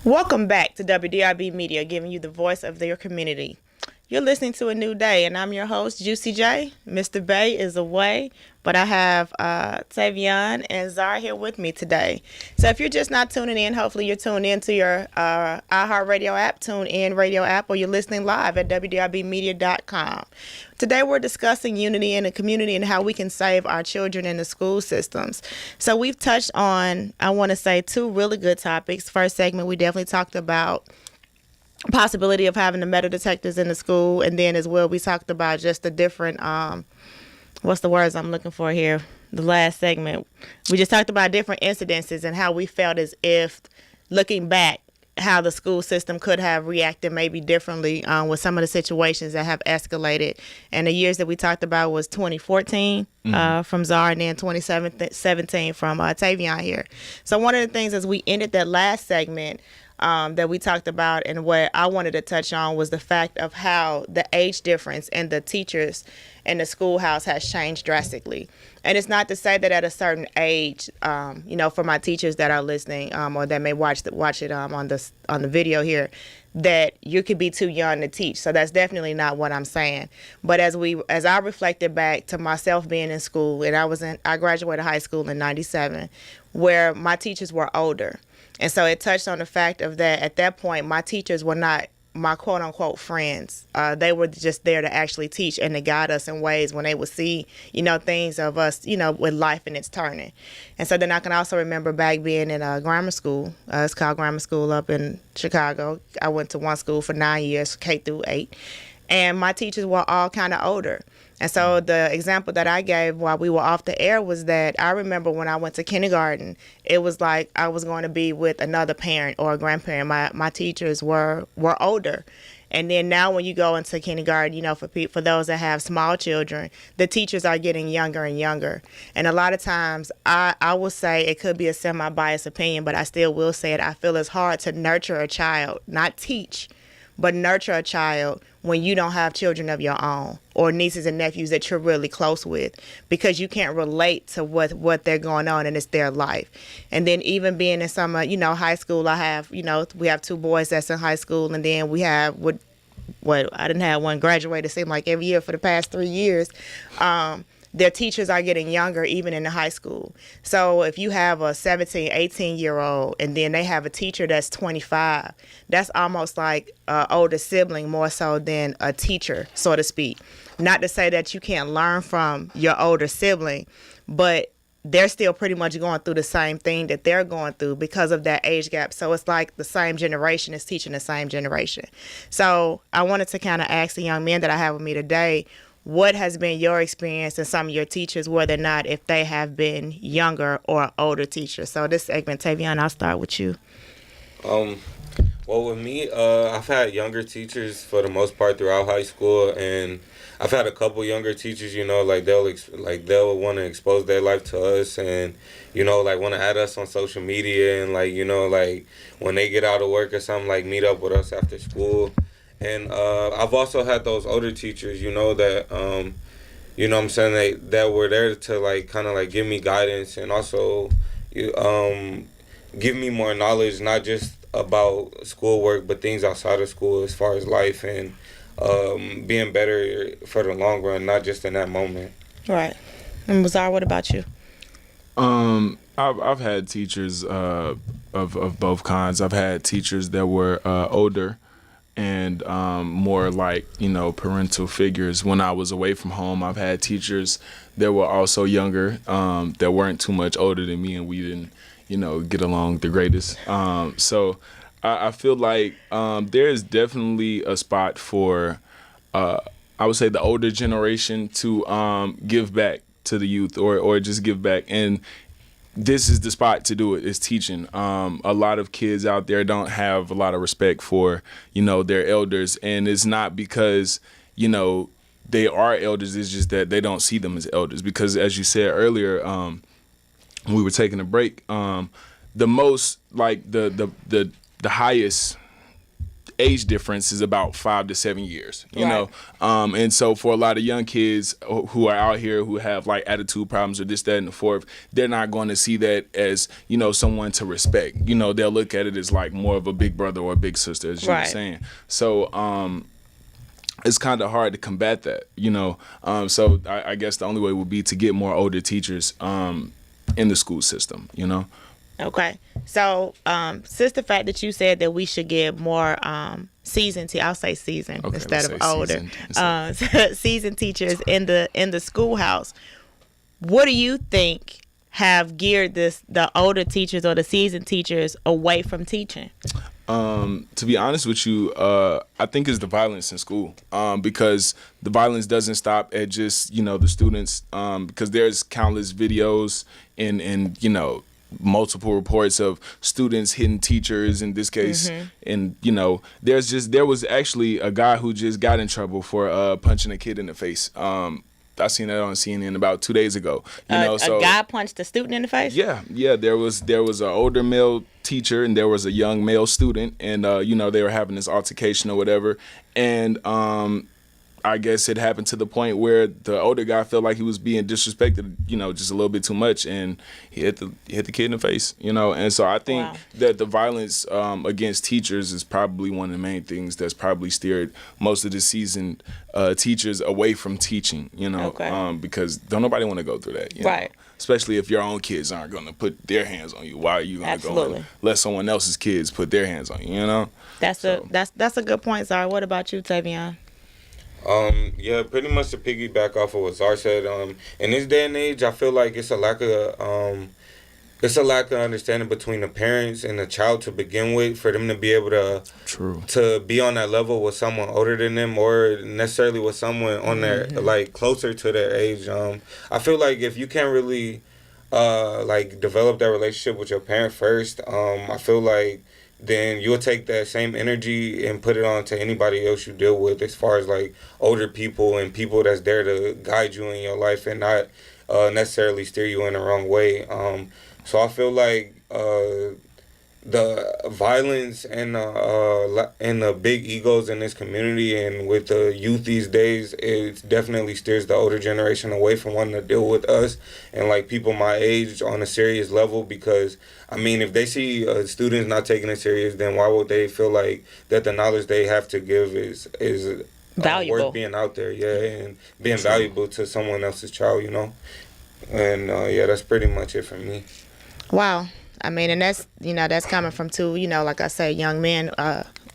Welcome back to WDRB Media, giving you the voice of your community. You're listening to A New Day, and I'm your host, Juicy J. Mr. Bay is away, but I have Taveion and Czar here with me today. So if you're just not tuning in, hopefully you're tuned in to your iHeartRadio app, TuneIn Radio app, or you're listening live at WDRBmedia.com. Today we're discussing unity in the community and how we can save our children in the school systems. So we've touched on, I want to say, two really good topics. First segment, we definitely talked about possibility of having the metal detectors in the school, and then as well we talked about just the different what's the words I'm looking for here, the last segment we just talked about different incidences and how we felt as if, looking back, how the school system could have reacted maybe differently with some of the situations that have escalated. And the years that we talked about was 2014 from Czar, and then 2017 from Taveion here. So one of the things as we ended that last segment that we talked about, and what I wanted to touch on, was the fact of how the age difference in the teachers in the schoolhouse has changed drastically. And it's not to say that at a certain age, for my teachers that are listening or that may watch it on the video here, that you could be too young to teach. So that's definitely not what I'm saying. But as I reflected back to myself being in school, and I graduated high school in '97, where my teachers were older. And so it touched on the fact of that at that point, my teachers were not my quote unquote friends. They were just there to actually teach and to guide us in ways when they would see, things of us, with life and its turning. And so then I can also remember back being in a grammar school. It's called grammar school up in Chicago. I went to one school for 9 years, K through 8. And my teachers were all kind of older. And so the example that I gave while we were off the air was that I remember when I went to kindergarten, it was like I was going to be with another parent or a grandparent. My teachers were older. And then now when you go into kindergarten, for those that have small children, the teachers are getting younger and younger. And a lot of times I will say, it could be a semi-biased opinion, but I still will say it, I feel it's hard to nurture a child, not teach, but nurture a child when you don't have children of your own or nieces and nephews that you're really close with, because you can't relate to what they're going on and it's their life. And then even being in some, high school, I have, we have two boys that's in high school, and then we have I didn't have one graduate, it seemed like every year for the past 3 years. Their teachers are getting younger even in the high school. So if you have a 17, 18-year-old and then they have a teacher that's 25, that's almost like an older sibling more so than a teacher, so to speak. Not to say that you can't learn from your older sibling, but they're still pretty much going through the same thing that they're going through because of that age gap. So it's like the same generation is teaching the same generation. So I wanted to kind of ask the young men that I have with me today, what has been your experience and some of your teachers, whether or not if they have been younger or older teachers? So this segment, Taveion, I'll start with you. Well, with me, I've had younger teachers for the most part throughout high school, and I've had a couple younger teachers, they'll want to expose their life to us, and want to add us on social media, and when they get out of work or something, meet up with us after school. And I've also had those older teachers, that I'm saying, that were there to kind of give me guidance, and also give me more knowledge, not just about schoolwork, but things outside of school as far as life and being better for the long run, not just in that moment. Right. And Czar, what about you? I've had teachers of both kinds. I've had teachers that were older and more like, parental figures. When I was away from home, I've had teachers that were also younger, that weren't too much older than me, and we didn't, get along the greatest. So I feel like there is definitely a spot for, I would say, the older generation to give back to the youth or just give back. And this is the spot to do it, is teaching. A lot of kids out there don't have a lot of respect for, their elders. And it's not because, they are elders. It's just that they don't see them as elders. Because as you said earlier, when we were taking a break, the most, the highest age difference is about 5 to 7 years, you Right. know? And so for a lot of young kids who are out here who have like attitude problems or this, that, and the fourth, they're not going to see that as, you know, someone to respect. You know, they'll look at it as like more of a big brother or a big sister, as you were Right. saying. So, it's kind of hard to combat that, you know? So I guess the only way would be to get more older teachers in the school system, you know? Okay. So, since the fact that you said that we should get more seasoned, I'll say seasoned Okay, instead of let's say older, seasoned. seasoned teachers in the schoolhouse, what do you think have geared the older teachers or the seasoned teachers away from teaching? To be honest with you, I think it's the violence in school, because the violence doesn't stop at just, you know, the students, because there's countless videos and you know, multiple reports of students hitting teachers in this case. And, you know, there was actually a guy who just got in trouble for punching a kid in the face. I seen that on CNN about 2 days ago. You know, A guy punched a student in the face? Yeah. There was an older male teacher and there was a young male student, and you know, they were having this altercation or whatever, and I guess it happened to the point where the older guy felt like he was being disrespected, you know, just a little bit too much, and he hit the kid in the face, you know. And so I think that the violence against teachers is probably one of the main things that's probably steered most of the seasoned teachers away from teaching, you know, because don't nobody want to go through that, you know? Especially if your own kids aren't going to put their hands on you. Why are you going to go and let someone else's kids put their hands on you, you know? That's a good point, Zara. What about you, Taveion? Yeah, pretty much to piggyback off of what Zar said, in this day and age, I feel like it's a lack of understanding between the parents and the child to begin with, for them to be able to be on that level with someone older than them, or necessarily with someone on their like closer to their age. I feel like if you can't really like develop that relationship with your parent first, I feel like then you'll take that same energy and put it on to anybody else you deal with, as far as like older people and people that's there to guide you in your life and not necessarily steer you in the wrong way. So I feel like the violence and the big egos in this community and with the youth these days, it definitely steers the older generation away from wanting to deal with us and like people my age on a serious level. Because I mean, if they see students not taking it serious, then why would they feel like that the knowledge they have to give is valuable, worth being out there, and being valuable to someone else's child, you know? And that's pretty much it for me. Wow. I mean, and that's coming from two, like I say, young men,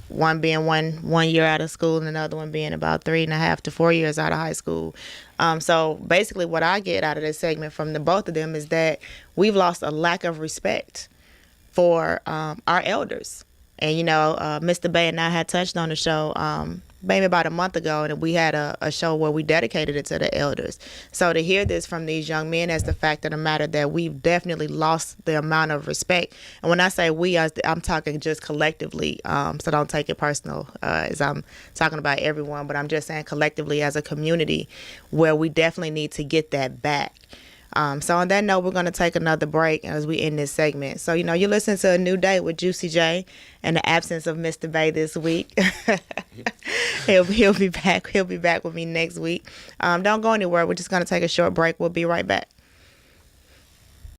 one being one year out of school and another one being about 3.5 to 4 years out of high school. So basically what I get out of this segment from the both of them is that we've lost a lack of respect for our elders. And, Mr. Bay and I had touched on the show maybe about a month ago, and we had a show where we dedicated it to the elders. So to hear this from these young men as the fact of the matter that we've definitely lost the amount of respect. And when I say we, I'm talking just collectively, so don't take it personal as I'm talking about everyone, but I'm just saying collectively as a community where we definitely need to get that back. So on that note, we're going to take another break as we end this segment. So, you're listening to A New Day with Juicy J in the absence of Mr. Bay this week. He'll be back. He'll be back with me next week. Don't go anywhere. We're just going to take a short break. We'll be right back.